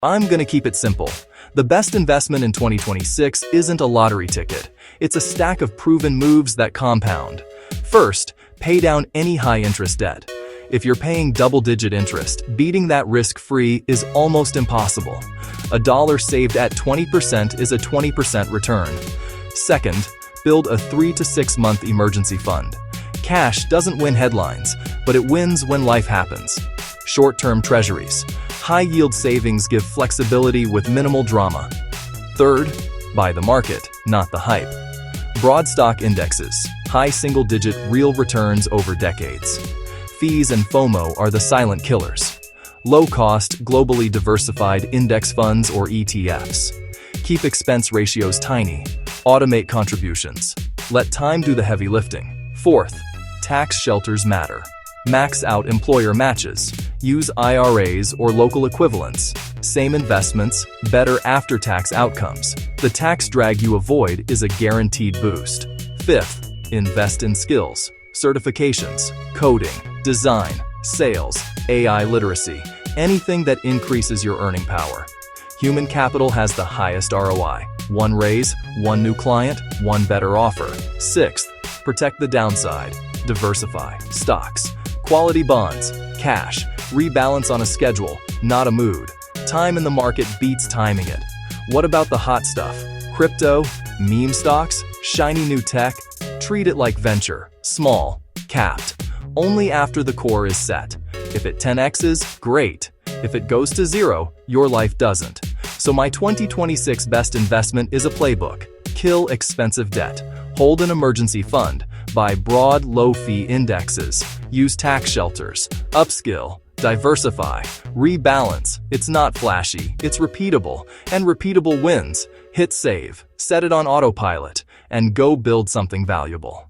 I'm gonna keep it simple. The best investment in 2026 isn't a lottery ticket. It's a stack of proven moves that compound. First, pay down any high-interest debt. If you're paying double-digit interest, beating that risk-free is almost impossible. A dollar saved at 20% is a 20% return. Second, build a 3 to 6 month emergency fund. Cash doesn't win headlines, but it wins when life happens. Short-term treasuries. High-yield savings give flexibility with minimal drama. Third, buy the market, not the hype. Broad stock indexes. High single-digit real returns over decades. Fees and FOMO are the silent killers. Low-cost, globally diversified index funds or ETFs. Keep expense ratios tiny. Automate contributions. Let time do the heavy lifting. Fourth, tax shelters matter. Max out employer matches. Use IRAs or local equivalents. Same investments, better after-tax outcomes. The tax drag you avoid is a guaranteed boost. Fifth, invest in skills, certifications, coding, design, sales, AI literacy, anything that increases your earning power. Human capital has the highest ROI. One raise, one new client, one better offer. Sixth, protect the downside. Diversify. Stocks, quality bonds, cash. Rebalance on a schedule, not a mood. Time in the market beats timing it. What about the hot stuff? Crypto, meme stocks, shiny new tech? Treat it like venture, small, capped. Only after the core is set. If it 10x's, great. If it goes to zero, your life doesn't. So my 2026 best investment is a playbook. Kill expensive debt. Hold an emergency fund. Buy broad, low-fee indexes. Use tax shelters. Upskill. Diversify. Rebalance. It's not flashy, it's repeatable. And repeatable wins. Hit save. Set it on autopilot. And go build something valuable.